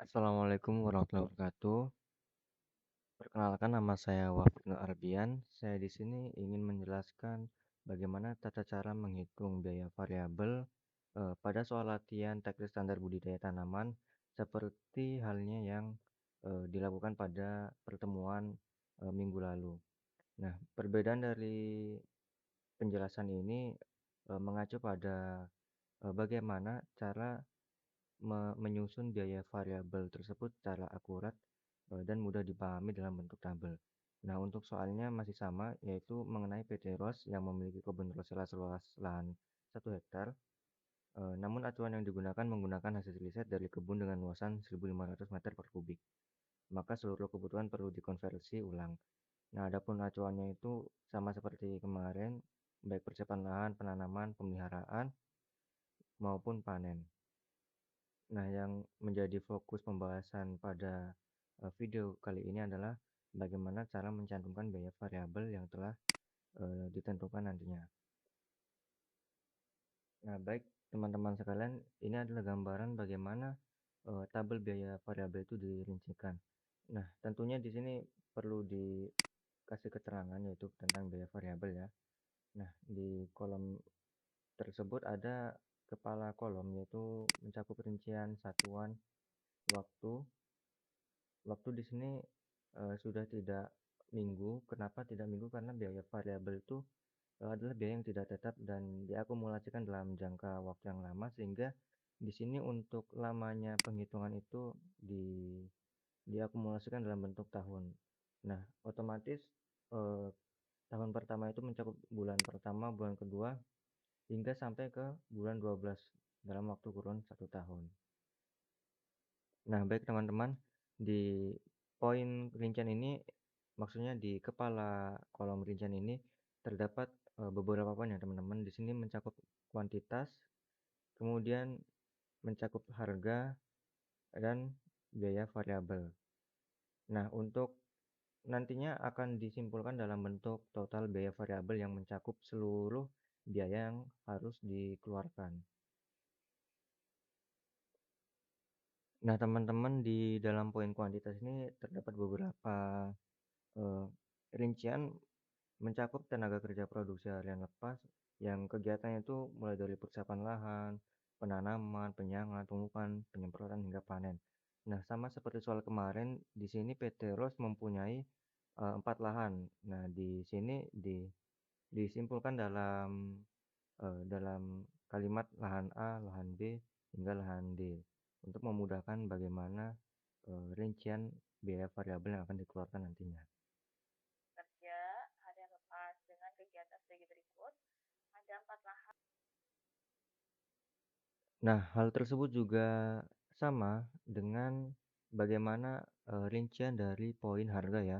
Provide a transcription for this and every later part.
Assalamualaikum warahmatullahi wabarakatuh. Perkenalkan nama saya Wafid Nur Arbian. Saya di sini ingin menjelaskan bagaimana tata cara menghitung biaya variabel pada soal latihan teknik standar budidaya tanaman seperti halnya yang dilakukan pada pertemuan minggu lalu. Nah, perbedaan dari penjelasan ini mengacu pada bagaimana cara menyusun biaya variabel tersebut secara akurat, dan mudah dipahami dalam bentuk tabel. Nah, untuk soalnya masih sama, yaitu mengenai PT Ross yang memiliki kebun rosella seluas lahan 1 hektar, namun acuan yang digunakan menggunakan hasil riset dari kebun dengan luasan 1.500 meter per kubik. Maka seluruh kebutuhan perlu dikonversi ulang. Nah, adapun acuannya itu sama seperti kemarin, baik persiapan lahan, penanaman, pemeliharaan, maupun panen. Nah, yang menjadi fokus pembahasan pada video kali ini adalah bagaimana cara mencantumkan biaya variabel yang telah ditentukan nantinya. Nah, baik teman-teman sekalian, ini adalah gambaran bagaimana tabel biaya variabel itu dirincikan. Nah, tentunya di sini perlu dikasih keterangan yaitu tentang biaya variabel ya. Nah, di kolom tersebut ada kepala kolom yaitu mencakup rincian satuan waktu. Waktu di sini, sudah tidak minggu. Kenapa tidak minggu? Karena biaya variabel itu, adalah biaya yang tidak tetap dan diakumulasikan dalam jangka waktu yang lama, sehingga di sini untuk lamanya penghitungan itu diakumulasikan dalam bentuk tahun. Nah, otomatis, eee, tahun pertama itu mencakup bulan pertama, bulan kedua, hingga sampai ke bulan 12 dalam waktu kurun 1 tahun. Nah, baik teman-teman, di poin rincian ini, maksudnya di kepala kolom rincian ini terdapat beberapa poin ya teman-teman. Di sini mencakup kuantitas, kemudian mencakup harga dan biaya variabel. Nah, untuk nantinya akan disimpulkan dalam bentuk total biaya variabel yang mencakup seluruh biaya yang harus dikeluarkan. Nah, teman-teman di dalam poin kuantitas ini terdapat beberapa eh, rincian mencakup tenaga kerja produksi harian lepas yang kegiatannya itu mulai dari persiapan lahan, penanaman, penyangan, pemupukan, penyemprotan hingga panen. Nah, sama seperti soal kemarin, di sini PT Ros mempunyai 4 lahan. Nah, di sini disimpulkan dalam kalimat lahan A, lahan B, hingga lahan D untuk memudahkan bagaimana rincian biaya variabel yang akan dikeluarkan nantinya. Kerja harian lepas dengan kegiatan sebagai berikut. Ada 4 lahan. Nah, hal tersebut juga sama dengan bagaimana rincian dari poin harga ya,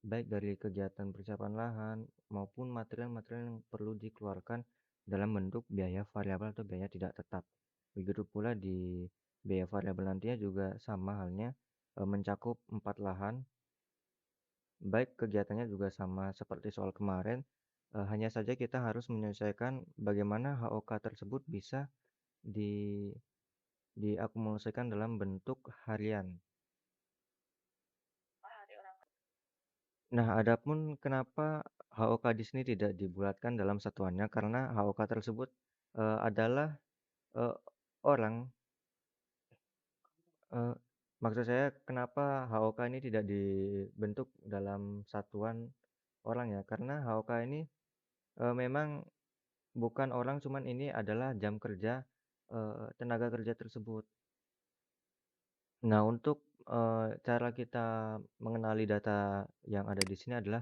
baik dari kegiatan persiapan lahan maupun material-material yang perlu dikeluarkan dalam bentuk biaya variabel atau biaya tidak tetap. Begitu pula di biaya variabel nantinya juga sama halnya, mencakup 4 lahan, baik kegiatannya juga sama seperti soal kemarin, hanya saja kita harus menyesuaikan bagaimana HOK tersebut bisa di diakumulasikan dalam bentuk harian. Hari orang. Nah, adapun kenapa HOK di sini tidak dibulatkan dalam satuannya, karena HOK tersebut, adalah, eee, orang, eee, maksud saya kenapa HOK ini tidak dibentuk dalam satuan orang ya, karena HOK ini, memang bukan orang, cuman ini adalah jam kerja, tenaga kerja tersebut. Nah, untuk, cara kita mengenali data yang ada di sini adalah,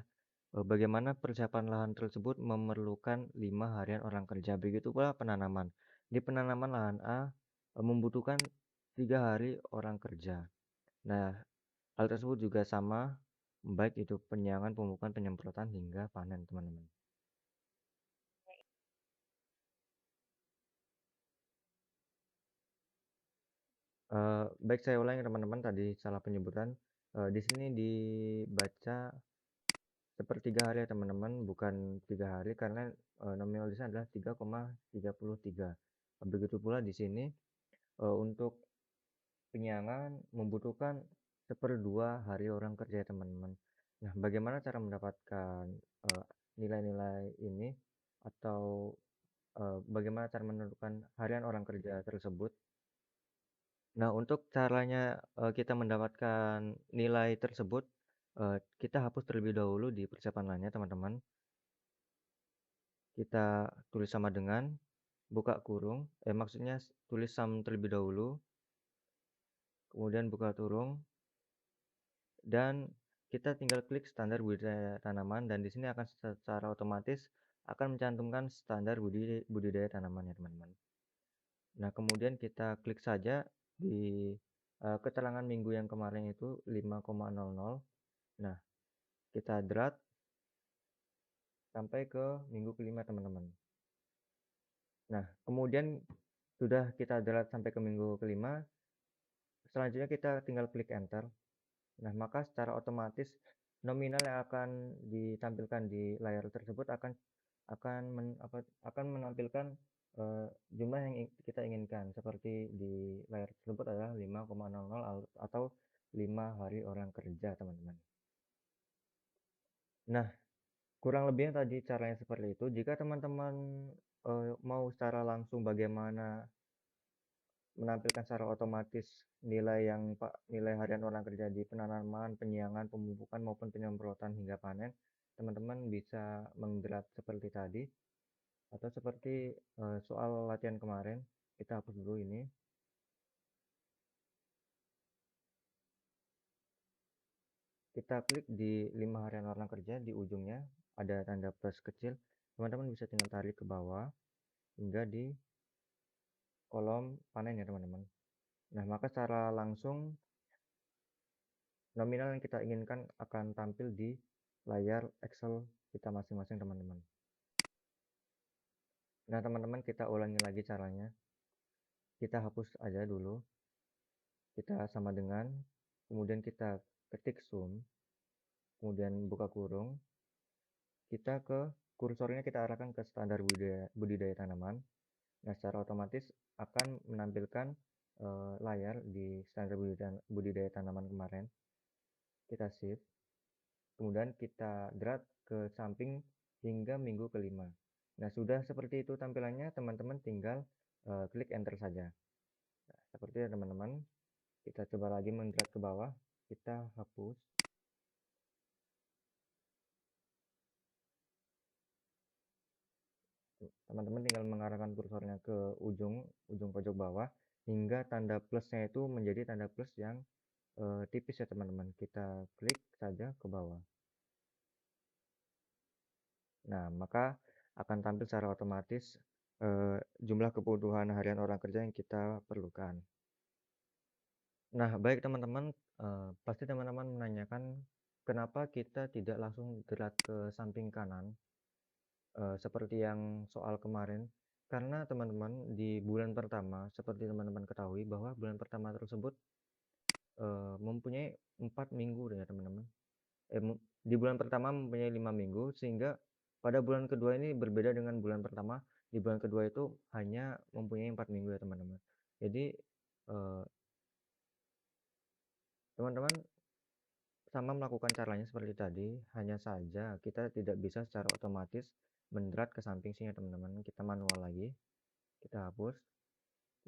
bagaimana persiapan lahan tersebut memerlukan 5 harian orang kerja, begitu pula penanaman. Di penanaman lahan A, membutuhkan 3 hari orang kerja. Nah, hal tersebut juga sama, baik itu penyiangan, pemupukan, penyemprotan, hingga panen, teman-teman. Baik saya ulangi teman-teman, tadi salah penyebutan. Di sini dibaca sepertiga hari ya teman-teman, bukan 3 hari karena, nominal di sana adalah 3,33. Begitu pula di sini, untuk penyiangan membutuhkan seperdua hari orang kerja ya teman-teman. Nah, bagaimana cara mendapatkan nilai-nilai ini atau bagaimana cara menentukan harian orang kerja tersebut? Nah, untuk caranya kita mendapatkan nilai tersebut, kita hapus terlebih dahulu di persiapan lainnya teman-teman. Kita tulis sama dengan buka kurung, maksudnya tulis sum terlebih dahulu, kemudian buka kurung, dan kita tinggal klik standar budidaya tanaman dan di sini akan secara otomatis akan mencantumkan standar budidaya tanaman ya teman-teman. Nah, kemudian kita klik saja di keterangan minggu yang kemarin itu 5,00. Nah, kita drag sampai ke minggu kelima teman-teman. Nah, kemudian sudah kita drag sampai ke minggu kelima, selanjutnya kita tinggal klik enter. Nah, maka secara otomatis nominal yang akan ditampilkan di layar tersebut akan menampilkan jumlah yang kita inginkan. Seperti di layar tersebut adalah 5,00 atau 5 hari orang kerja, teman-teman. Nah, kurang lebihnya tadi caranya seperti itu. Jika teman-teman mau secara langsung bagaimana menampilkan secara otomatis nilai harian orang kerja di penanaman, penyiangan, pemupukan maupun penyemprotan hingga panen, teman-teman bisa menggerak seperti tadi atau seperti soal latihan kemarin. Kita hapus dulu ini. Kita klik di 5 harian orang kerja di ujungnya ada tanda plus kecil. Teman-teman bisa tinggal tarik ke bawah hingga di kolom panen ya teman-teman. Nah, maka secara langsung nominal yang kita inginkan akan tampil di layar Excel kita masing-masing teman-teman. Nah teman-teman, kita ulangi lagi caranya. Kita hapus aja dulu. Kita sama dengan, kemudian kita ketik sum, kemudian buka kurung. Kita ke kursornya kita arahkan ke standar budidaya tanaman. Nah secara otomatis akan menampilkan layar di standar budidaya tanaman kemarin. Kita shift. Kemudian kita drag ke samping hingga minggu kelima. Nah, sudah seperti itu tampilannya, teman-teman tinggal klik enter saja. Nah, seperti itu teman-teman. Kita coba lagi mendrag ke bawah, kita hapus. Teman-teman tinggal mengarahkan kursornya ke ujung pojok bawah hingga tanda plusnya itu menjadi tanda plus yang tipis ya teman-teman. Kita klik saja ke bawah. Nah, maka akan tampil secara otomatis jumlah kebutuhan harian orang kerja yang kita perlukan. Nah, baik teman-teman, pasti teman-teman menanyakan kenapa kita tidak langsung gerak ke samping kanan seperti yang soal kemarin. Karena teman-teman di bulan pertama, seperti teman-teman ketahui bahwa bulan pertama tersebut mempunyai 4 minggu ya teman-teman. Di bulan pertama mempunyai 5 minggu, sehingga pada bulan kedua ini berbeda dengan bulan pertama. Di bulan kedua itu hanya mempunyai 4 minggu ya teman-teman. Jadi teman-teman sama melakukan caranya seperti tadi, hanya saja kita tidak bisa secara otomatis menderat ke samping sini ya teman-teman. Kita manual lagi, kita hapus,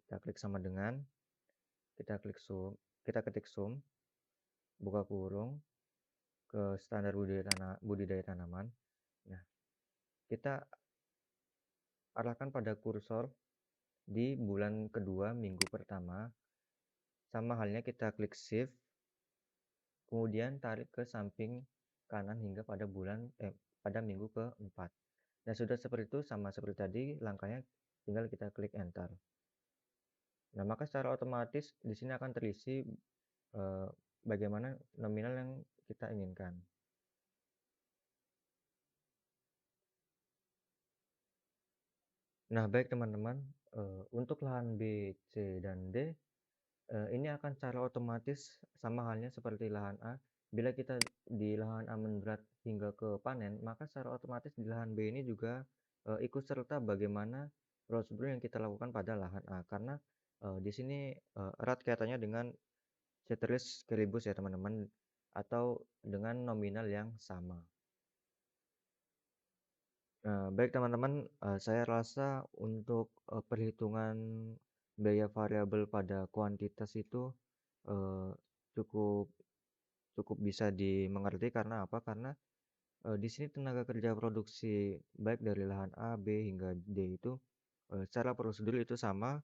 kita klik sama dengan, kita klik sum, kita ketik sum, buka kurung, ke standar budidaya tanaman. Nah, kita arahkan pada kursor di bulan kedua minggu pertama. Sama halnya kita klik shift, kemudian tarik ke samping kanan hingga pada minggu keempat. Nah, sudah seperti itu sama seperti tadi, langkahnya tinggal kita klik enter. Nah, maka secara otomatis di sini akan terisi bagaimana nominal yang kita inginkan. Nah, baik teman-teman, untuk lahan B, C, dan D, ini akan secara otomatis sama halnya seperti lahan A. Bila kita di lahan A menderat hingga ke panen, maka secara otomatis di lahan B ini juga ikut serta bagaimana prosedur yang kita lakukan pada lahan A. Karena di sini, erat kaitannya dengan ceteris paribus ya teman-teman, atau dengan nominal yang sama. Baik teman-teman, saya rasa untuk, perhitungan biaya variabel pada kuantitas itu, eee, cukup cukup bisa dimengerti karena apa? Karena, di sini tenaga kerja produksi baik dari lahan A, B, hingga D itu, secara prosedur itu sama,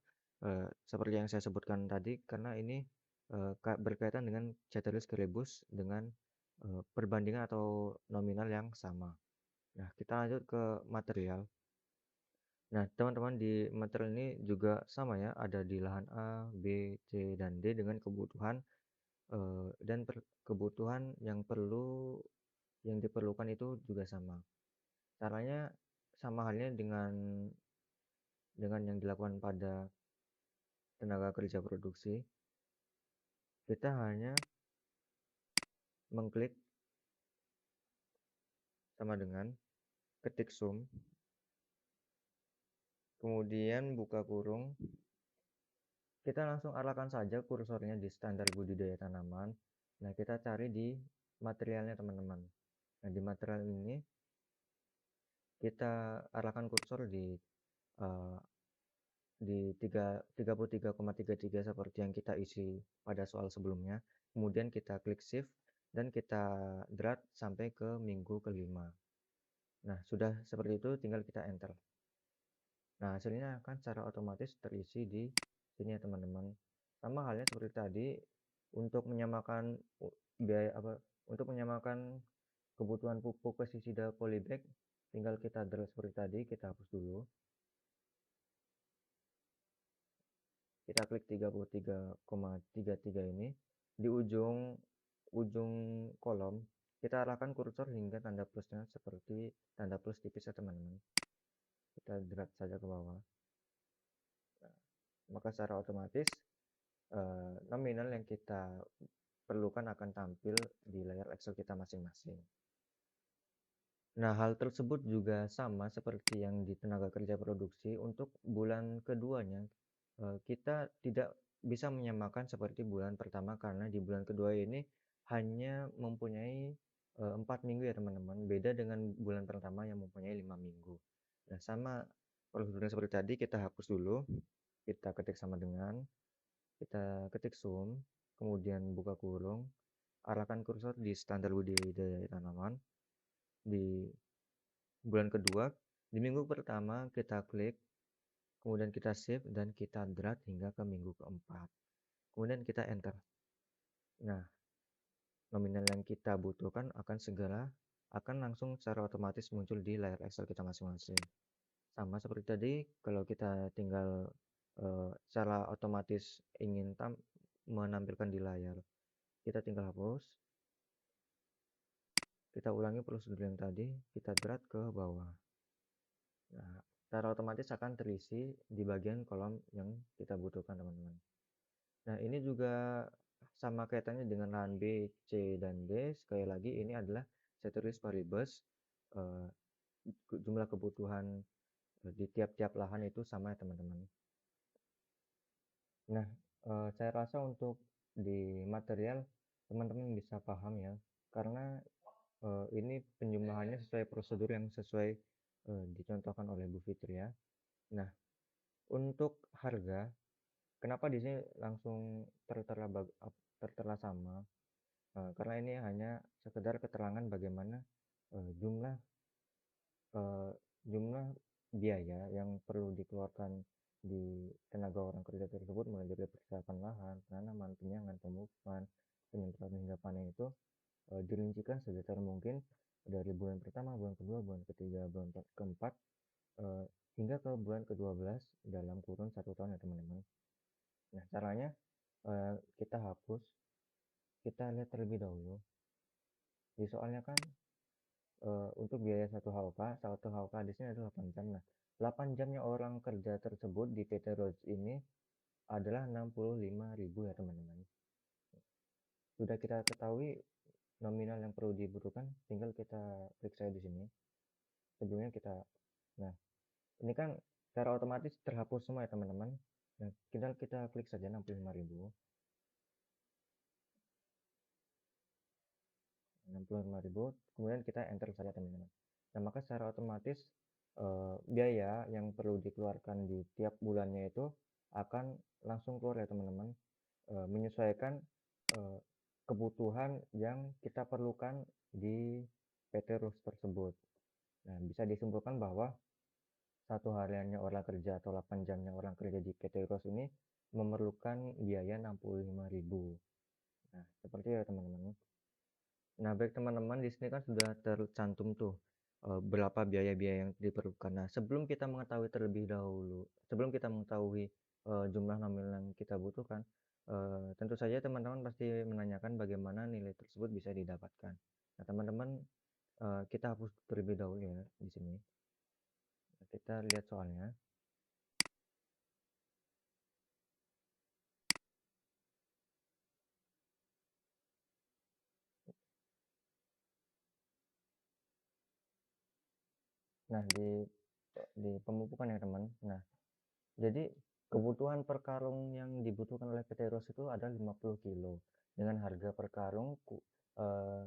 seperti yang saya sebutkan tadi karena ini, berkaitan dengan ceteris paribus dengan, perbandingan atau nominal yang sama. Nah, kita lanjut ke material. Nah, teman-teman di material ini juga sama ya, ada di lahan A, B, C, dan D dengan kebutuhan, dan kebutuhan yang diperlukan itu juga sama. Caranya sama halnya dengan yang dilakukan pada tenaga kerja produksi, kita hanya mengklik sama dengan ketik sum, kemudian buka kurung, kita langsung arahkan saja kursornya di standar budidaya tanaman. Nah, kita cari di materialnya teman-teman. Nah, di material ini kita arahkan kursor eee, di 33,33 seperti yang kita isi pada soal sebelumnya. Kemudian kita klik shift dan kita drag sampai ke minggu kelima. Nah, sudah seperti itu tinggal kita enter. Nah, hasilnya akan secara otomatis terisi di sini ya teman-teman. Sama halnya seperti tadi, untuk menyamakan biaya apa, untuk menyamakan kebutuhan pupuk pestisida polybag, tinggal kita drag seperti tadi, kita hapus dulu. Kita klik 33,33 ini. Di ujung ujung kolom, kita arahkan kursor hingga tanda plusnya seperti tanda plus tipis ya teman-teman. Kita drag saja ke bawah. Nah, maka secara otomatis nominal yang kita perlukan akan tampil di layar Excel kita masing-masing. Nah, hal tersebut juga sama seperti yang di tenaga kerja produksi. Untuk bulan keduanya, kita tidak bisa menyamakan seperti bulan pertama karena di bulan kedua ini hanya mempunyai 4 minggu ya teman-teman. Beda dengan bulan pertama yang mempunyai 5 minggu. Nah, sama prosedurnya seperti tadi, kita hapus dulu, kita ketik sama dengan, kita ketik sum, kemudian buka kurung, arahkan kursor di standar budidaya tanaman. Di bulan kedua, di minggu pertama kita klik, kemudian kita save dan kita drag hingga ke minggu keempat. Kemudian kita enter. Nah, nominal yang kita butuhkan akan langsung secara otomatis muncul di layar Excel kita masing-masing. Sama seperti tadi, kalau kita tinggal secara otomatis ingin menampilkan di layar, kita tinggal hapus. Kita ulangi prosedur yang tadi, kita drag ke bawah. Nah, secara otomatis akan terisi di bagian kolom yang kita butuhkan, teman-teman. Nah, ini juga sama kaitannya dengan lahan B, C, dan D. Sekali lagi, ini adalah ceteris paribus. eh, Jumlah kebutuhan di tiap-tiap lahan itu sama ya, teman-teman. Nah, saya rasa untuk di material, teman-teman bisa paham ya, karena ini penjumlahannya sesuai prosedur yang sesuai dicontohkan oleh Bu Fitri ya. Nah, untuk harga, kenapa di sini langsung tertera sama? Karena ini hanya sekedar keterangan bagaimana jumlah eh, jumlah biaya yang perlu dikeluarkan di tenaga orang kerja tersebut, mulai dari persiapan lahan, penanaman, penyiangan, pemupukan, penyemprotan hingga panen itu dirincikan sedetail mungkin dari bulan pertama, bulan kedua, bulan ketiga, bulan keempat, eh, hingga ke bulan ke-12 dalam kurun 1 tahun ya teman-teman. Nah, caranya kita hapus, kita lihat terlebih dahulu. Di soalnya kan untuk biaya satu HOK di sini adalah 8 jam. Nah, 8 jamnya orang kerja tersebut di PT Rhodes ini adalah 65.000 ya teman-teman. Sudah kita ketahui nominal yang perlu dibutuhkan, tinggal kita klik saya di sini. Sebelumnya kita, nah ini kan secara otomatis terhapus semua ya teman-teman. Nah, kita klik saja 65.000, 65.000, kemudian kita enter saja teman-teman. Nah, maka secara otomatis biaya yang perlu dikeluarkan di tiap bulannya itu akan langsung keluar ya teman-teman, menyesuaikan eh, kebutuhan yang kita perlukan di PT RUS tersebut. Nah, bisa disimpulkan bahwa satu hariannya orang kerja atau 8 jamnya orang kerja di PT RUS ini memerlukan biaya 65.000. Nah, seperti itu ya teman-teman. Nah, baik teman-teman, di sini kan sudah tercantum tuh berapa biaya-biaya yang diperlukan. Nah, sebelum kita mengetahui jumlah nominal yang kita butuhkan, tentu saja teman-teman pasti menanyakan bagaimana nilai tersebut bisa didapatkan. Nah, teman-teman, kita hapus terlebih dahulu ya di sini. Nah, kita lihat soalnya. Nah, di pemupukan ya teman. Nah, jadi kebutuhan per karung yang dibutuhkan oleh PT ROS itu ada 50 kilo dengan harga per karung eh,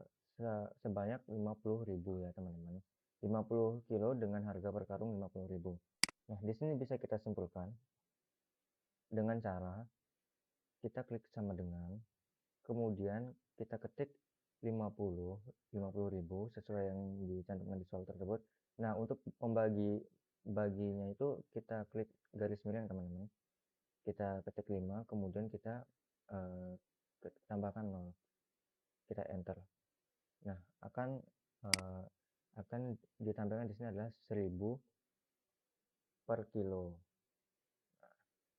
sebanyak 50.000 ya teman-teman. 50 kilo dengan harga per karung 50.000. Nah, di sini bisa kita simpulkan dengan cara kita klik sama dengan, kemudian kita ketik 50.000 sesuai yang dicantumkan di soal tersebut. Nah, untuk baginya itu kita klik garis miring teman-teman. Kita ketik 5, kemudian kita eh, tambahkan 0, kita enter. Nah, eh, akan ditampilkan di sini adalah 1000 per kilo.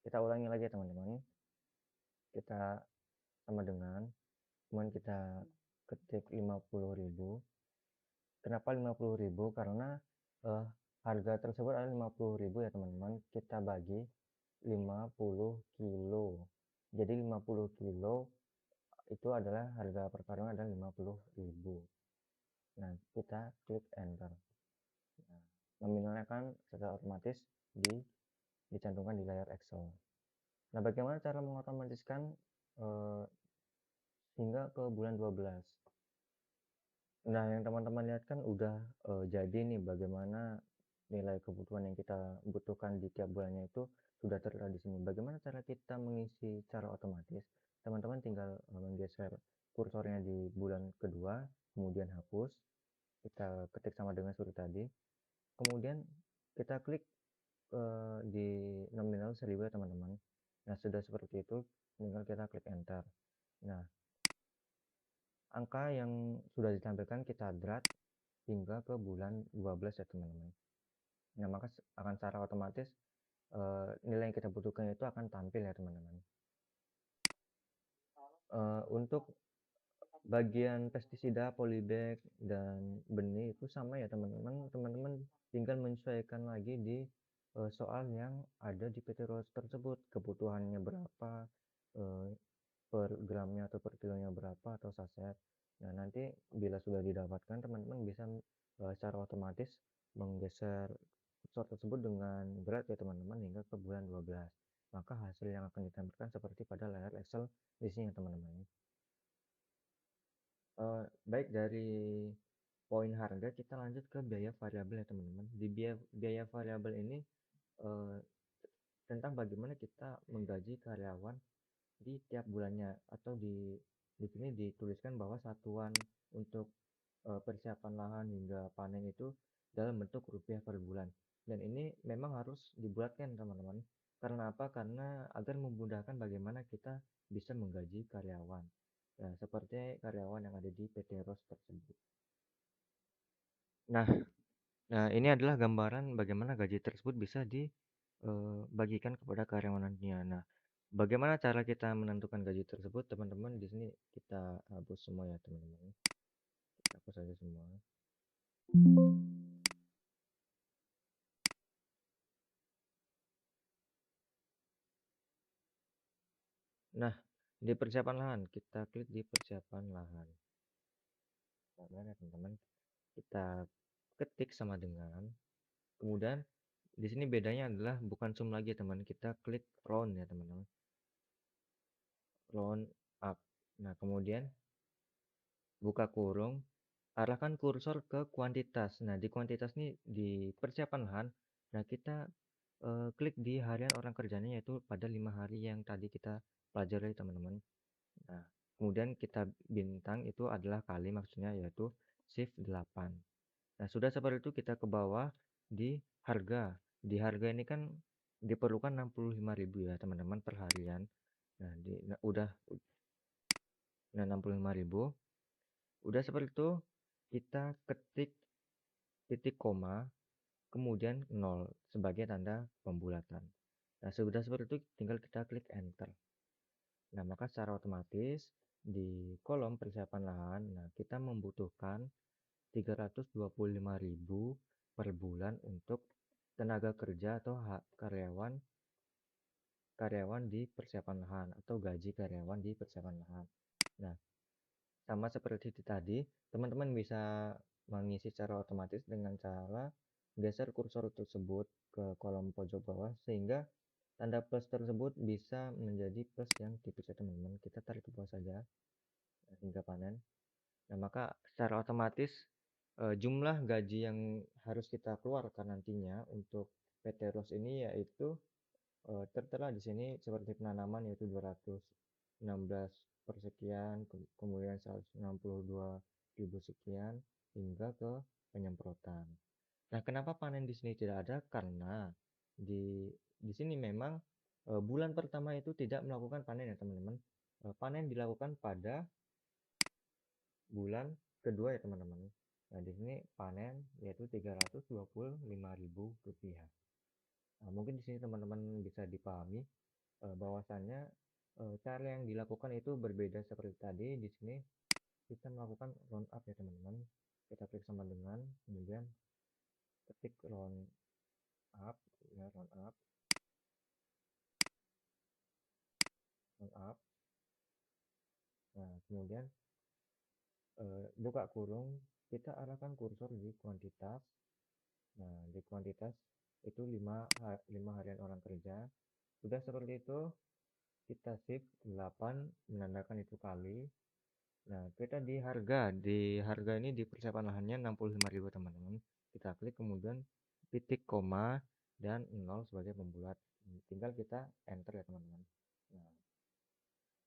Kita ulangi lagi teman-teman. Kita sama dengan, kemudian kita ketik 50.000. Kenapa 50.000? Karena eh, harga tersebut adalah 50.000 ya teman-teman. Kita bagi 50 kilo. Jadi 50 kilo itu adalah harga per karung adalah 50.000. Nah, kita klik enter. Nah, nominalnya kan secara otomatis dicantumkan di layar Excel. Nah, bagaimana cara mengotomatiskan eh, hingga ke bulan 12? Nah, yang teman-teman lihat kan udah jadi nih bagaimana nilai kebutuhan yang kita butuhkan di tiap bulannya itu sudah tertera di sini. Bagaimana cara kita mengisi secara otomatis? Teman-teman tinggal menggeser kursornya di bulan kedua, kemudian hapus, kita ketik sama dengan seperti tadi, kemudian kita klik di nominal 1000 ya teman-teman. Nah, sudah seperti itu, tinggal kita klik enter. Nah, angka yang sudah ditampilkan kita drag hingga ke bulan 12 ya teman-teman. Nah, maka akan secara otomatis nilai yang kita butuhkan itu akan tampil ya teman-teman. Untuk bagian pestisida, polybag, dan benih itu sama ya teman-teman. Teman-teman tinggal menyesuaikan lagi di soal yang ada di PT ROS tersebut. Kebutuhannya berapa, eh, per gramnya atau per kilonya berapa atau saset. Nah, nanti bila sudah didapatkan, teman-teman bisa secara otomatis menggeser kursor tersebut dengan berat ya teman-teman hingga ke bulan 12. Maka hasil yang akan ditampilkan seperti pada layar Excel di sini ya teman-teman. Baik dari poin harga kita lanjut ke biaya variabel ya teman-teman. Di biaya variabel ini eh, tentang bagaimana kita menggaji karyawan di tiap bulannya atau di sini dituliskan bahwa satuan untuk persiapan lahan hingga panen itu dalam bentuk rupiah per bulan. Dan ini memang harus dibuatkan teman-teman. Karena apa? Karena agar memudahkan bagaimana kita bisa menggaji karyawan. Ya, seperti karyawan yang ada di PT ROS tersebut. Nah, ini adalah gambaran bagaimana gaji tersebut bisa dibagikan kepada karyawan nantinya. Nah, bagaimana cara kita menentukan gaji tersebut, teman-teman? Di sini kita hapus semua ya, teman-teman. Kita hapus saja semua. Nah, di persiapan lahan, kita klik di persiapan lahan. Nah, ya, teman-teman, kita ketik sama dengan, kemudian di sini bedanya adalah bukan sum lagi ya teman, kita klik round ya teman-teman, round up. Nah, kemudian buka kurung, arahkan kursor ke kuantitas. Nah, di kuantitas ini di persiapan lahan, nah kita klik di harian orang kerjanya yaitu pada 5 hari yang tadi kita pelajari teman-teman. Nah, kemudian kita bintang itu adalah kali maksudnya yaitu shift 8. Nah, sudah seperti itu kita ke bawah di harga. Di harga ini kan diperlukan 65.000 ya teman-teman per harian. Nah, udah nah 65.000. Udah seperti itu kita ketik titik koma kemudian 0 sebagai tanda pembulatan. Nah, sudah seperti itu tinggal kita klik enter. Nah, maka secara otomatis di kolom persiapan lahan, nah kita membutuhkan 325.000 per bulan untuk tenaga kerja atau karyawan karyawan di persiapan lahan atau gaji karyawan di persiapan lahan. Nah, sama seperti tadi, teman-teman bisa mengisi secara otomatis dengan cara geser kursor tersebut ke kolom pojok bawah sehingga tanda plus tersebut bisa menjadi plus yang tipis ya teman-teman. Kita tarik ke bawah saja hingga panen. Nah, maka secara otomatis jumlah gaji yang harus kita keluarkan nantinya untuk PT ROS ini yaitu tertera di sini seperti penanaman yaitu 216 per sekian, kemudian 162.000 sekian hingga ke penyemprotan. Nah, kenapa panen di sini tidak ada? Karena di sini memang bulan pertama itu tidak melakukan panen ya teman-teman. Panen dilakukan pada bulan kedua ya teman-teman. Nah, di sini panen yaitu 325.000 rupiah. Nah, mungkin di sini teman-teman bisa dipahami bahwasannya cara yang dilakukan itu berbeda seperti tadi. Di sini kita melakukan round up ya teman-teman. Kita klik sama dengan, kemudian ketik round up, ya round up. Nah, kemudian buka kurung, kita arahkan kursor di kuantitas. Nah, di kuantitas itu 5 harian orang kerja. Sudah seperti itu, kita shift 8 menandakan itu kali. Nah, kita di harga ini di persiapan lahannya 65.000 teman-teman. Kita klik kemudian titik koma dan 0 sebagai pembulat. Tinggal kita enter ya teman-teman. Nah,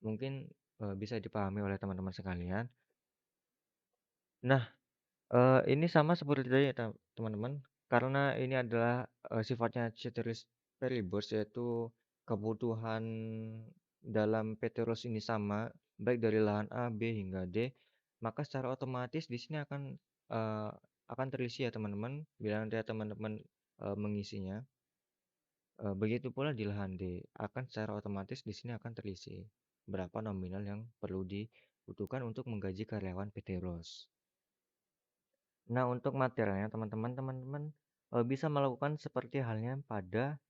mungkin bisa dipahami oleh teman-teman sekalian. Nah, ini sama seperti tadi ya teman-teman, karena ini adalah sifatnya ceteris paribus yaitu kebutuhan dalam PT-ROS ini sama, baik dari lahan A, B, hingga D, maka secara otomatis di sini akan terisi ya teman-teman, bila nanti teman-teman mengisinya. Begitu pula di lahan D, akan secara otomatis di sini akan terisi berapa nominal yang perlu dibutuhkan untuk menggaji karyawan PT-ROS. Nah, untuk materialnya teman-teman bisa melakukan seperti halnya pada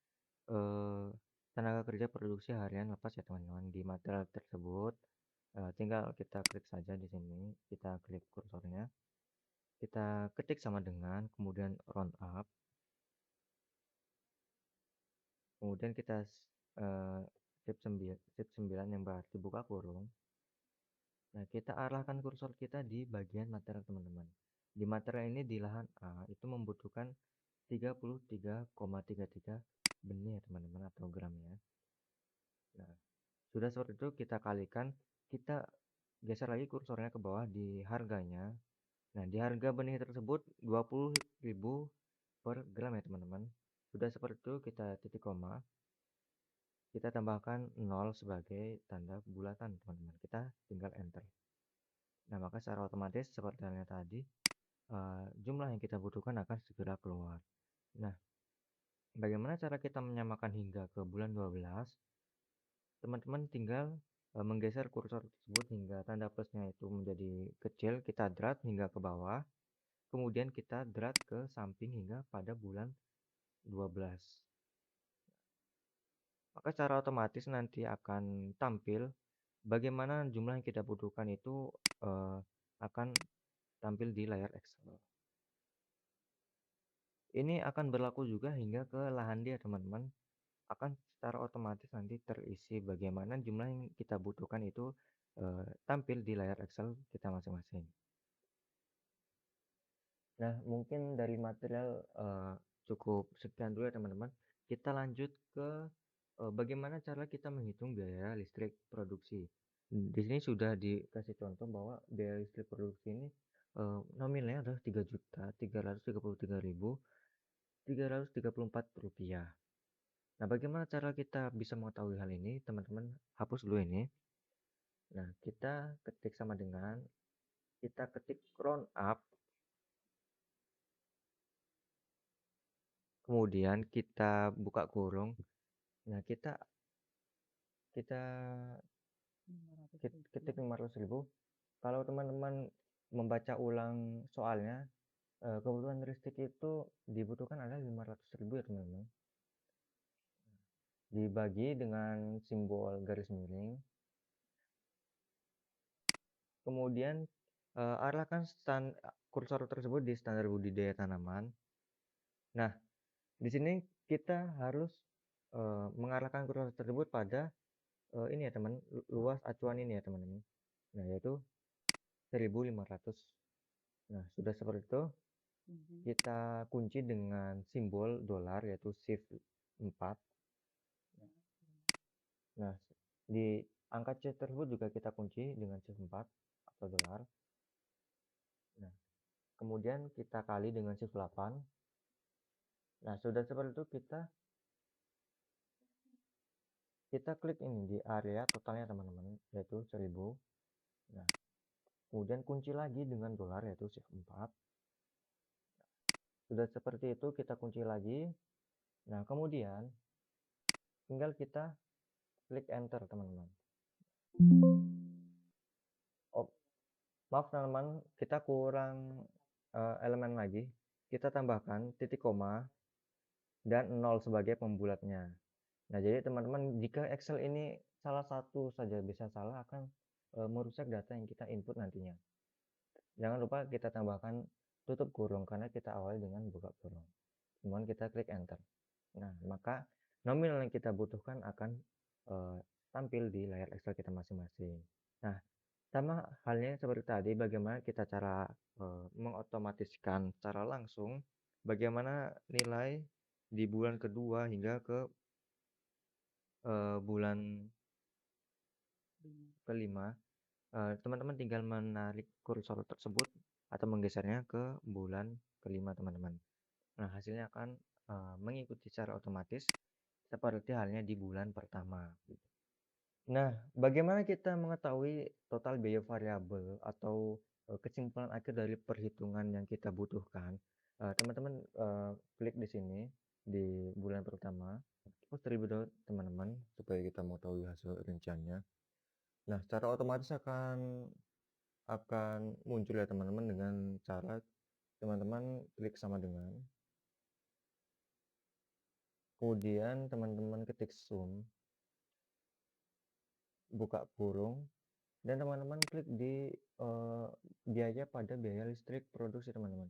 eee, tenaga kerja produksi harian lepas ya teman-teman. Di material tersebut, tinggal kita klik saja di sini, kita klik kursornya, kita ketik sama dengan, kemudian round up, kemudian kita eee, shift 9 yang berarti buka kurung. Nah, kita arahkan kursor kita di bagian material teman-teman. Di material ini di lahan A itu membutuhkan 33,33 benih ya teman-teman atau gram ya. Nah, sudah seperti itu kita kalikan, kita geser lagi kursornya ke bawah di harganya. Nah, di harga benih tersebut 20.000 per gram ya teman-teman. Sudah seperti itu kita titik koma, kita tambahkan 0 sebagai tanda bulatan teman-teman. Kita tinggal enter. Nah, maka secara otomatis seperti halnya tadi, jumlah yang kita butuhkan akan segera keluar. Nah, bagaimana cara kita menyamakan hingga ke bulan 12? Teman-teman tinggal menggeser kursor tersebut hingga tanda plusnya itu menjadi kecil, kita drag hingga ke bawah, kemudian kita drag ke samping hingga pada bulan 12. Maka secara otomatis nanti akan tampil bagaimana jumlah yang kita butuhkan itu akan tampil di layar Excel. Ini akan berlaku juga hingga ke lahan dia, teman-teman. Akan secara otomatis nanti terisi bagaimana jumlah yang kita butuhkan itu, tampil di layar Excel kita masing-masing. Nah, mungkin dari material, cukup sekian dulu ya, teman-teman. Kita lanjut ke, bagaimana cara kita menghitung biaya listrik produksi. Di sini sudah dikasih contoh bahwa biaya listrik produksi ini, nominalnya adalah Rp333.334. Nah, bagaimana cara kita bisa mengetahui hal ini? Teman-teman hapus dulu ini. Nah, kita ketik round up, kemudian kita buka kurung. Nah, kita kita ketik 500.000. Kalau teman-teman membaca ulang soalnya, kebutuhan listrik itu dibutuhkan adalah 500.000 ya, teman-teman. Dibagi dengan simbol garis miring. Kemudian, arahkan kursor tersebut di standar budidaya tanaman. Nah, di sini kita harus, mengarahkan kursor tersebut pada, ini ya teman, luas acuan ini ya teman-teman. Nah, yaitu 1.500. Nah, sudah seperti itu, kita kunci dengan simbol dolar yaitu shift 4. Nah, di angka C tersebut juga kita kunci dengan shift 4 atau dolar. Nah, kemudian kita kali dengan shift 8. Nah, sudah seperti itu kita klik ini di area totalnya teman-teman, yaitu 1000. Nah, kemudian kunci lagi dengan dolar yaitu shift 4. Sudah seperti itu kita kunci lagi. Nah, kemudian tinggal kita klik enter teman-teman. Oh, maaf teman-teman, kita kurang elemen lagi. Kita tambahkan titik koma dan 0 sebagai pembulatnya. Nah, jadi teman-teman jika Excel ini salah satu saja bisa salah akan merusak data yang kita input nantinya. Jangan lupa kita tambahkan tutup kurung karena kita awali dengan buka kurung. Kemudian kita klik enter. Nah, maka nominal yang kita butuhkan akan tampil di layar Excel kita masing-masing. Nah, sama halnya seperti tadi, bagaimana kita cara mengotomatiskan secara langsung bagaimana nilai di bulan kedua hingga ke bulan kelima. Teman-teman tinggal menarik kursor tersebut atau menggesernya ke bulan kelima, teman-teman. Nah, hasilnya akan mengikuti secara otomatis seperti halnya di bulan pertama. Nah, bagaimana kita mengetahui total biaya variabel atau kesimpulan akhir dari perhitungan yang kita butuhkan? Teman-teman klik di sini di bulan pertama, terus terlebih dahulu teman-teman supaya kita mau tahu hasil rinciannya. Nah, secara otomatis akan muncul ya teman-teman dengan cara teman-teman klik sama dengan, kemudian teman-teman ketik sum, buka kurung, dan teman-teman klik di biaya pada biaya listrik produksi teman-teman.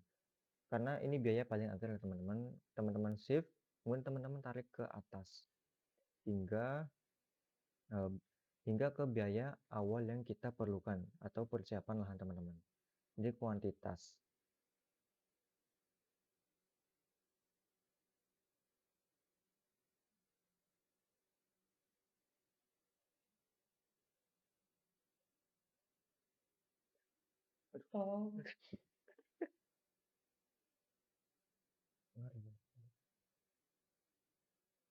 Karena ini biaya paling akhir ya teman-teman. Teman-teman shift, kemudian teman-teman tarik ke atas hingga eh, hingga ke biaya awal yang kita perlukan atau persiapan lahan teman-teman. Jadi kuantitas. Oh.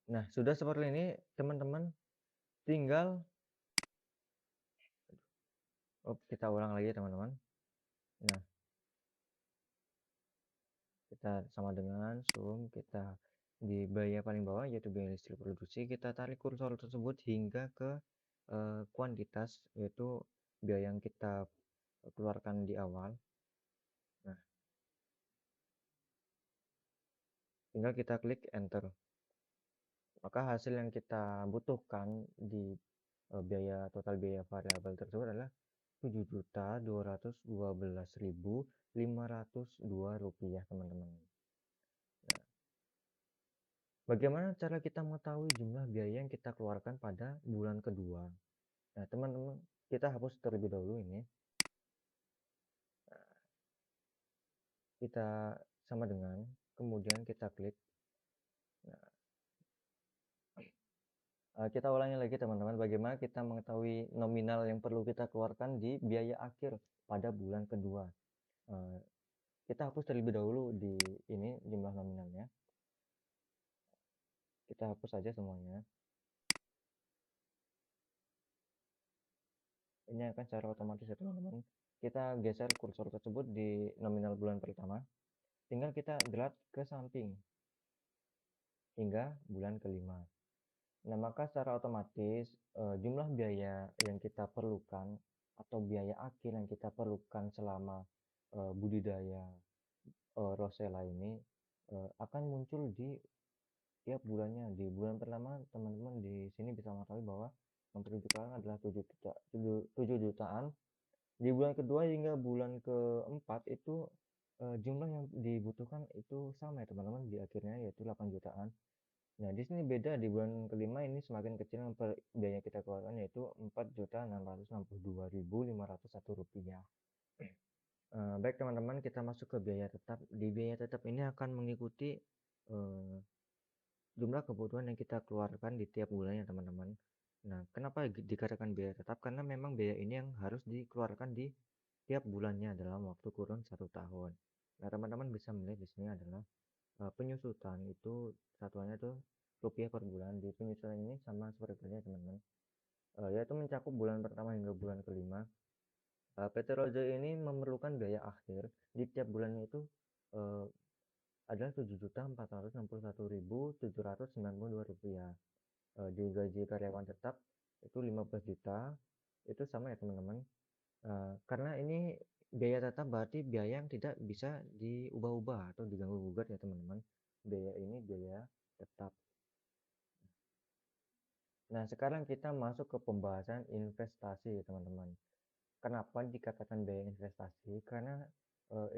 Nah, sudah seperti ini teman-teman tinggal kita ulang lagi teman-teman. Nah, kita sama dengan sum, kita di biaya paling bawah yaitu biaya listrik produksi, kita tarik kursor tersebut hingga ke kuantitas yaitu biaya yang kita keluarkan di awal. Nah, tinggal kita klik enter. Maka hasil yang kita butuhkan di total biaya variabel tersebut adalah Rp7.212.502, teman-teman. Bagaimana cara kita mengetahui jumlah biaya yang kita keluarkan pada bulan kedua? Nah, teman-teman, kita hapus terlebih dahulu ini. Kita sama dengan, kemudian kita klik. Nah, kita ulangi lagi teman-teman, bagaimana kita mengetahui nominal yang perlu kita keluarkan di biaya akhir pada bulan kedua. Eh, kita hapus terlebih dahulu di ini jumlah nominalnya. Kita hapus saja semuanya. Ini akan secara otomatis ya teman-teman. Kita geser kursor tersebut di nominal bulan pertama. Tinggal kita drag ke samping hingga bulan kelima. Nah, maka secara otomatis jumlah biaya yang kita perlukan atau biaya akhir yang kita perlukan selama budidaya Rosella ini akan muncul di tiap bulannya. Di bulan pertama, teman-teman di sini bisa mengetahui bahwa yang perlu dikeluarkan adalah 7 jutaan. Di bulan kedua hingga bulan keempat itu jumlah yang dibutuhkan itu sama ya teman-teman di akhirnya yaitu 8 jutaan. Nah, di sini beda di bulan kelima ini semakin kecil yang biaya kita keluarkan yaitu 4.662.501 rupiah. Baik teman-teman, kita masuk ke biaya tetap. Di biaya tetap ini akan mengikuti eh, jumlah kebutuhan yang kita keluarkan di tiap bulannya teman-teman. Nah, kenapa dikatakan biaya tetap? Karena memang biaya ini yang harus dikeluarkan di tiap bulannya dalam waktu kurun 1 tahun. Nah, teman-teman bisa melihat di sini adalah penyusutan itu satuannya tuh rupiah per bulan. Di penyusutan ini sama seperti ini teman-teman, yaitu mencakup bulan pertama hingga bulan kelima. PT Rojo ini memerlukan biaya akhir di tiap bulannya itu uh, adalah 7.461.792 rupiah. Di gaji karyawan tetap itu 15 juta, itu sama ya teman-teman. Karena ini biaya tetap berarti biaya yang tidak bisa diubah-ubah atau diganggu-gugat ya teman-teman. Biaya ini biaya tetap. Nah, sekarang kita masuk ke pembahasan investasi ya teman-teman. Kenapa dikatakan biaya investasi? Karena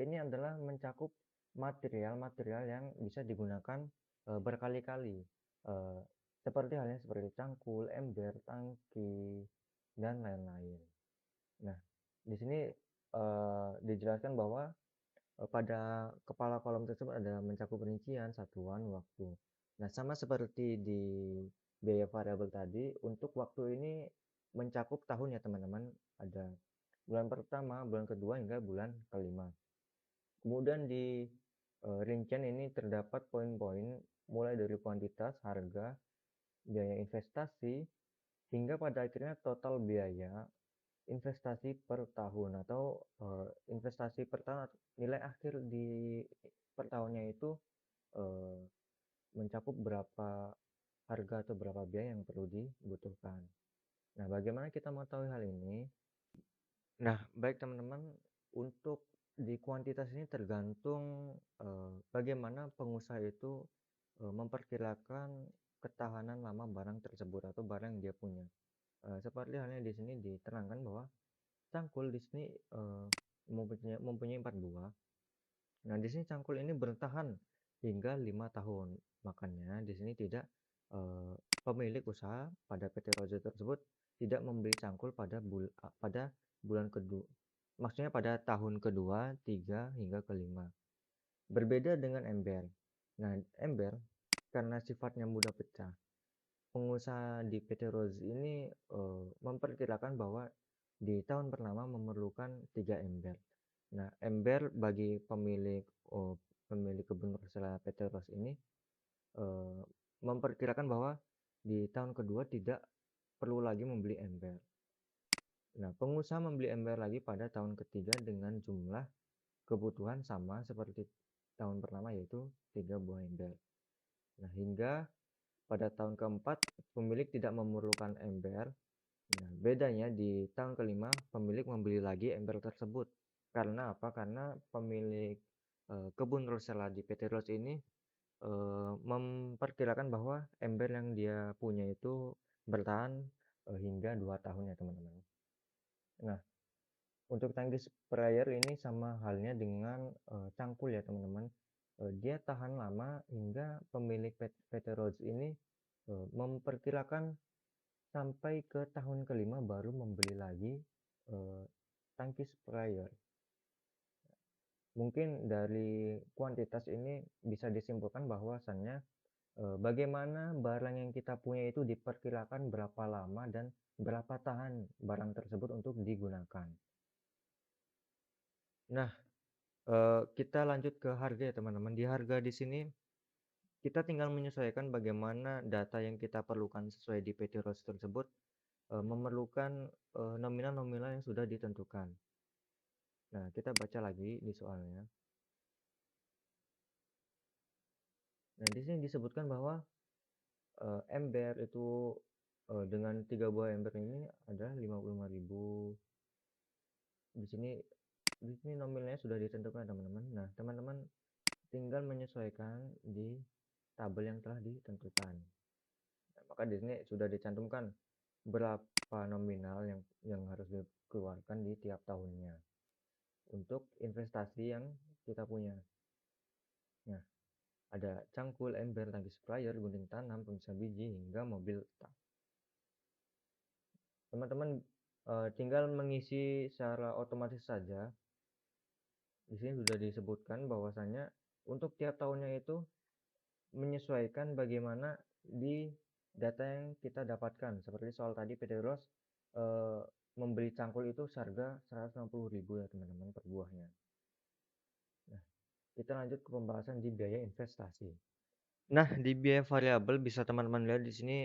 ini adalah mencakup material-material yang bisa digunakan berkali-kali. Eh, Seperti halnya seperti cangkul, ember, tangki, dan lain-lain. Nah, di sini dijelaskan bahwa pada kepala kolom tersebut ada mencakup rincian, satuan, waktu. Nah, sama seperti di biaya variabel tadi, untuk waktu ini mencakup tahun ya teman-teman. Ada bulan pertama, bulan kedua, hingga bulan kelima. Kemudian di rincian ini terdapat poin-poin mulai dari kuantitas, harga, biaya investasi, hingga pada akhirnya total biaya investasi per tahun atau investasi per tahun nilai akhir di per tahunnya itu eh, mencakup berapa harga atau berapa biaya yang perlu dibutuhkan. Nah, bagaimana kita mengetahui hal ini? Nah, baik teman-teman, untuk di kuantitas ini tergantung bagaimana pengusaha itu memperkirakan ketahanan lama barang tersebut atau barang yang dia punya. Seperti halnya di sini diterangkan bahwa cangkul di sini mempunyai 4 buah. Nah, di sini cangkul ini bertahan hingga 5 tahun. Makanya di sini tidak pemilik usaha pada PT Rojo tersebut tidak membeli cangkul pada bulan kedua. Maksudnya pada tahun kedua, tiga hingga kelima. Berbeda dengan ember. Nah, ember karena sifatnya mudah pecah, pengusaha di PT Rose ini memperkirakan bahwa di tahun pertama memerlukan 3 ember. Nah, ember bagi pemilik kebun rosella PT Rose ini eh, memperkirakan bahwa di tahun kedua tidak perlu lagi membeli ember. Nah, pengusaha membeli ember lagi pada tahun ketiga dengan jumlah kebutuhan sama seperti tahun pertama yaitu 3 buah ember. Nah, hingga pada tahun keempat pemilik tidak memerlukan ember. Nah, bedanya di tahun kelima pemilik membeli lagi ember tersebut. Karena apa? Karena pemilik kebun rosella di PT Rose ini memperkirakan bahwa ember yang dia punya itu bertahan hingga 2 tahun ya teman-teman. Nah, untuk tangki sprayer ini sama halnya dengan cangkul ya teman-teman. dia tahan lama hingga pemilik PT Rhodes ini, memperkirakan sampai ke tahun kelima baru membeli lagi, eee, tangki sprayer. Mungkin dari kuantitas ini bisa disimpulkan bahwasannya, bagaimana barang yang kita punya itu diperkirakan berapa lama dan berapa tahan barang tersebut untuk digunakan. Nah, kita lanjut ke harga ya teman-teman. Di harga di sini kita tinggal menyesuaikan bagaimana data yang kita perlukan sesuai di PT ROS tersebut, memerlukan, nominal-nominal yang sudah ditentukan. Nah, kita baca lagi di soalnya. Nah, di sini disebutkan bahwa, ember itu, dengan 3 buah ember ini adalah 55.000. Di sini di sini nominalnya sudah ditentukan teman-teman. Nah, teman-teman tinggal menyesuaikan di tabel yang telah ditentukan. Nah, maka di sini sudah dicantumkan berapa nominal yang harus dikeluarkan di tiap tahunnya untuk investasi yang kita punya. Nah, ada cangkul, ember, tangki sprayer, gunting tanam, pemisah biji, hingga mobil tak. Teman-teman tinggal mengisi secara otomatis saja. Di sini sudah disebutkan bahwasannya untuk tiap tahunnya itu menyesuaikan bagaimana di data yang kita dapatkan. Seperti soal tadi PT Ros eh, membeli cangkul itu seharga 160.000 ya teman-teman per buahnya. Nah, kita lanjut ke pembahasan di biaya investasi. Nah, di biaya variabel bisa teman-teman lihat di sini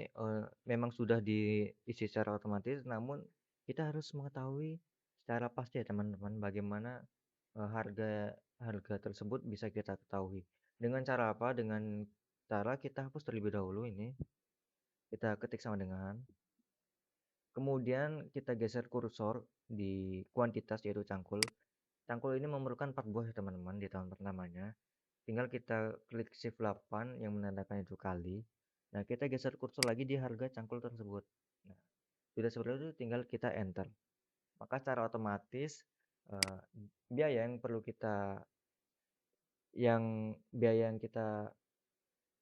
memang sudah diisi secara otomatis, namun kita harus mengetahui secara pasti ya teman-teman bagaimana harga harga tersebut bisa kita ketahui. Dengan cara apa? Dengan cara kita hapus terlebih dahulu ini, kita ketik sama dengan, kemudian kita geser kursor di kuantitas yaitu cangkul. Cangkul ini memerlukan 4 buah ya teman-teman di tahun pertamanya. Tinggal kita klik shift 8 yang menandakan itu kali. Nah, kita geser kursor lagi di harga cangkul tersebut. Nah, sudah seperti itu tinggal kita enter. Maka secara otomatis eh, biaya yang perlu kita biaya yang kita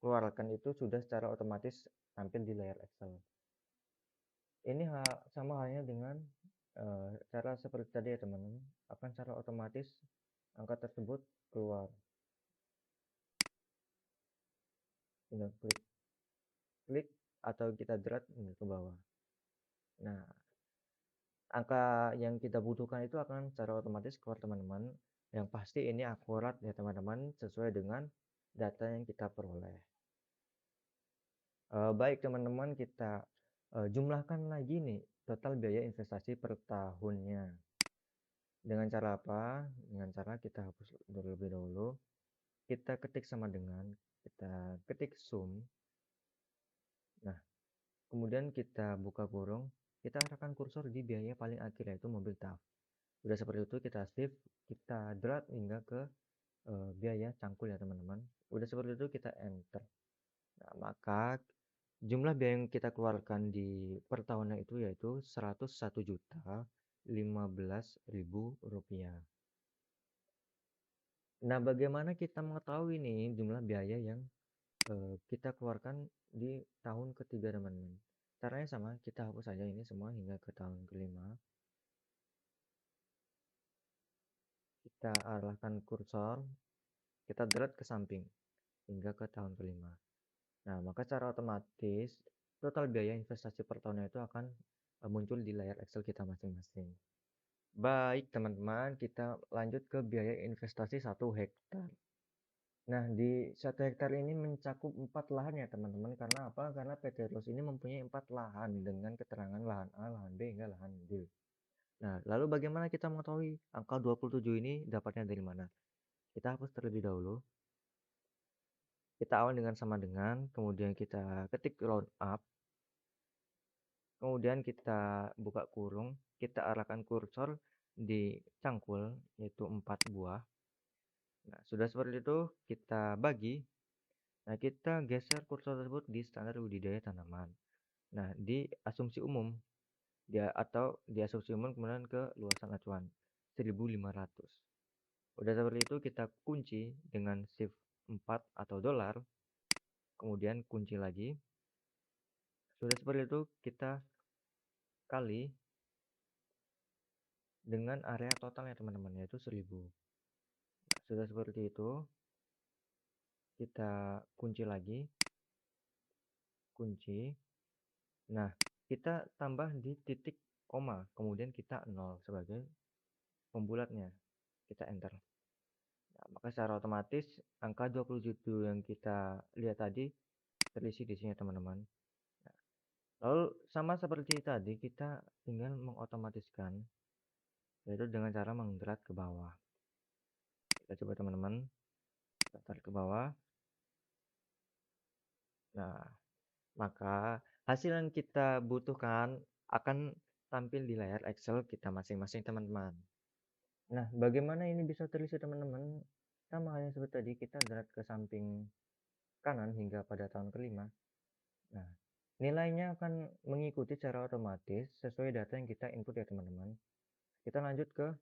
keluarkan itu sudah secara otomatis tampil di layar Excel. Ini sama halnya dengan cara seperti tadi ya teman-teman. Akan secara otomatis angka tersebut keluar. Tinggal klik klik atau kita drag ke bawah. Nah, angka yang kita butuhkan itu akan secara otomatis keluar teman-teman. Yang pasti ini akurat ya teman-teman sesuai dengan data yang kita peroleh. Baik teman-teman kita jumlahkan lagi nih total biaya investasi per tahunnya. Dengan cara apa? Dengan cara kita hapus terlebih dahulu. Kita ketik sama dengan, kita ketik sum. Nah, kemudian kita buka kurung, kita arahkan kursor di biaya paling akhir yaitu mobil taf. Sudah seperti itu kita shift, kita drag hingga ke biaya cangkul ya teman-teman. Udah seperti itu kita enter. Nah, maka jumlah biaya yang kita keluarkan di per tahunnya itu yaitu 101.015.000 rupiah. Nah, bagaimana kita mengetahui nih jumlah biaya yang kita keluarkan di tahun ketiga teman-teman? Caranya sama, kita hapus saja ini semua hingga ke tahun kelima. Kita arahkan kursor, kita drag ke samping hingga ke tahun kelima. Nah, maka secara otomatis total biaya investasi per tahunnya itu akan muncul di layar Excel kita masing-masing. Baik, teman-teman, kita lanjut ke biaya investasi 1 hektar. Nah, di 1 hektar ini mencakup 4 lahan ya, teman-teman. Karena apa? Karena PT Ros ini mempunyai 4 lahan dengan keterangan lahan A, lahan B, hingga lahan D. Nah, lalu bagaimana kita mengetahui angka 27 ini dapatnya dari mana? Kita hapus terlebih dahulu. Kita awal dengan sama dengan, kemudian kita ketik round up, kemudian kita buka kurung, kita arahkan kursor di cangkul, yaitu 4 buah. Nah, sudah seperti itu, kita bagi. Nah, kita geser kursor tersebut di standar budidaya tanaman. Nah, di asumsi umum, atau di asumsi umum kemudian ke luasan acuan, 1.500. Udah seperti itu, kita kunci dengan shift 4 atau dolar, kemudian kunci lagi, sudah seperti itu kita kali dengan area totalnya teman-teman, yaitu 1.000. Nah, sudah seperti itu, kita kunci lagi, kunci. Nah, kita tambah di titik koma, kemudian kita 0 sebagai pembulatnya, kita enter. Nah, maka secara otomatis angka 27 yang kita lihat tadi terisi di sini teman-teman. Nah, lalu sama seperti tadi kita tinggal mengotomatiskan, yaitu dengan cara menggerak ke bawah. Kita coba teman-teman, kita tarik ke bawah. Nah, maka hasil yang kita butuhkan akan tampil di layar Excel kita masing-masing teman-teman. Nah, bagaimana ini bisa terisi teman-teman? Sama halnya seperti tadi, kita drag ke samping kanan hingga pada tahun kelima. Nah, nilainya akan mengikuti secara otomatis sesuai data yang kita input ya teman-teman. Kita lanjut ke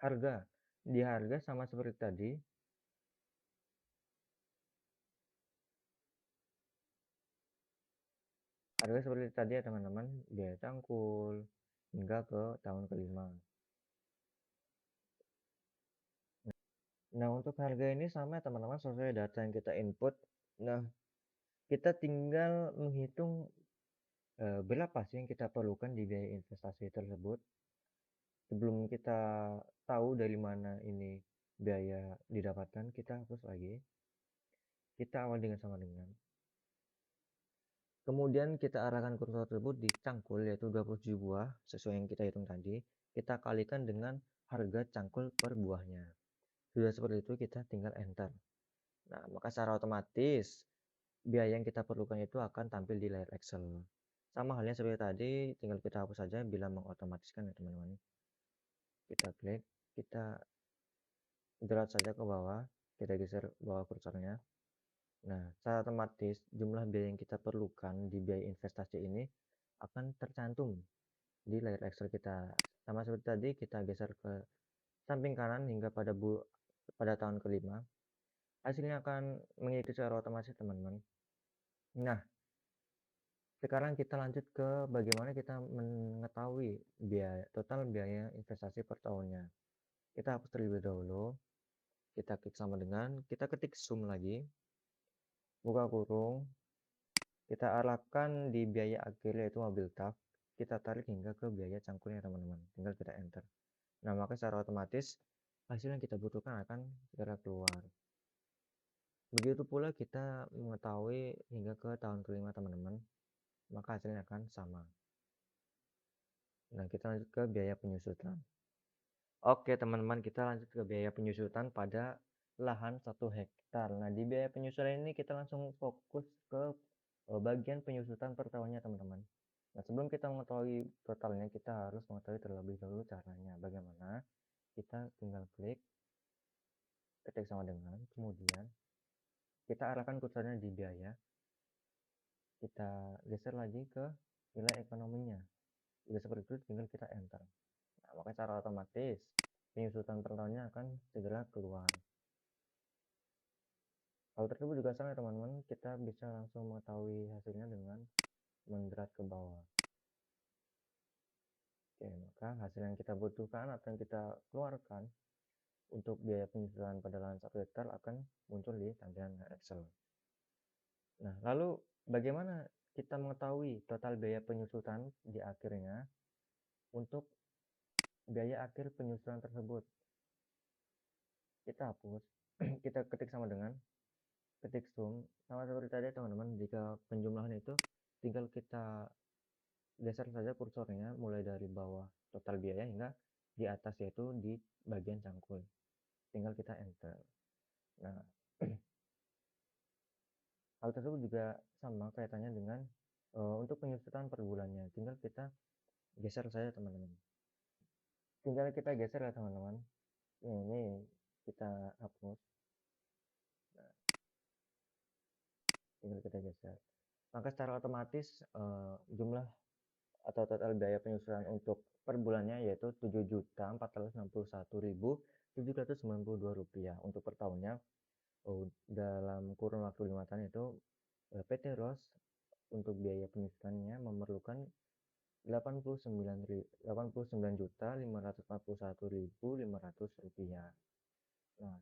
harga. Di harga sama seperti tadi, harga seperti tadi ya teman-teman, biaya cangkul hingga ke tahun kelima. Nah, untuk harga ini sama ya teman-teman sesuai data yang kita input. Nah, kita tinggal menghitung berapa sih yang kita perlukan di biaya investasi tersebut. Sebelum kita tahu dari mana ini biaya didapatkan, kita hapus lagi. Kita awal dengan sama dengan. Kemudian kita arahkan kursor tersebut di cangkul yaitu 27 buah sesuai yang kita hitung tadi. Kita kalikan dengan harga cangkul per buahnya. Sudah seperti itu kita tinggal enter. Nah, maka secara otomatis biaya yang kita perlukan itu akan tampil di layar Excel. Sama halnya seperti tadi, tinggal kita hapus saja bila mengotomatiskan ya teman-teman. Kita klik, kita drag saja ke bawah, kita geser bawah kursornya. Nah, secara otomatis jumlah biaya yang kita perlukan di biaya investasi ini akan tercantum di layar Excel kita. Sama seperti tadi, kita geser ke samping kanan hingga pada tahun kelima. Hasilnya akan mengikuti secara otomatis teman-teman. Nah, sekarang kita lanjut ke bagaimana kita mengetahui total biaya investasi per tahunnya. Kita hapus terlebih dahulu, kita klik sama dengan, kita ketik sum lagi, buka kurung, kita arahkan di biaya akhir yaitu mobil taf, kita tarik hingga ke biaya cangkulnya teman-teman, tinggal kita enter. Nah, maka secara otomatis hasil yang kita butuhkan akan segera keluar. Begitu pula kita mengetahui hingga ke tahun kelima teman-teman, maka hasilnya akan sama. Nah, kita lanjut ke biaya penyusutan. Oke teman-teman, kita lanjut ke biaya penyusutan pada lahan 1 hektar. Nah, di biaya penyusutan ini kita langsung fokus ke bagian penyusutan per tahunnya teman-teman. Nah, sebelum kita mengetahui totalnya, kita harus mengetahui terlebih dahulu caranya. Bagaimana? Kita tinggal klik, ketik sama dengan, kemudian kita arahkan kursornya di biaya, kita geser lagi ke nilai ekonominya. Jika seperti itu, tinggal kita enter. Nah, maka secara otomatis penyusutan per tahunnya akan segera keluar. Hal tersebut juga sama ya teman-teman, kita bisa langsung mengetahui hasilnya dengan menderat ke bawah. Oke, maka hasil yang kita butuhkan atau yang kita keluarkan untuk biaya penyusutan pada lahan 1 hektar akan muncul di tampilan Excel. Nah, lalu bagaimana kita mengetahui total biaya penyusutan di akhirnya untuk biaya akhir penyusutan tersebut? Kita hapus, kita ketik sama dengan ketik sum, sama seperti tadi teman-teman, jika penjumlahan itu tinggal kita geser saja kursornya mulai dari bawah total biaya hingga di atas yaitu di bagian cangkul. Tinggal kita enter. Nah, hal tersebut juga sama kaitannya dengan untuk penyusutan per bulannya. Tinggal kita geser saja teman-teman. Tinggal kita geser ya teman-teman. Ini kita hapus. Nah, tinggal kita geser. Maka secara otomatis jumlah atau total biaya penyusutan untuk per bulannya yaitu Rp7.461.792 untuk per tahunnya. Oh, dalam kurun waktu 5 tahun itu, PT ROS untuk biaya pendidikannya memerlukan Rp89.541.500. Nah,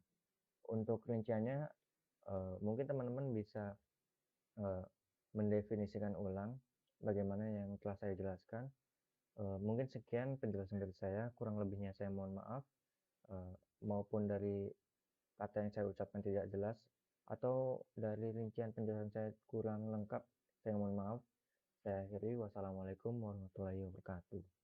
untuk rinciannya, mungkin teman-teman bisa, eee, mendefinisikan ulang bagaimana yang telah saya jelaskan. Mungkin sekian penjelasan dari saya, kurang lebihnya saya mohon maaf, eee, maupun dari kata yang saya ucapkan tidak jelas atau dari rincian penjelasan saya kurang lengkap, saya mohon maaf. Saya akhiri, wassalamualaikum warahmatullahi wabarakatuh.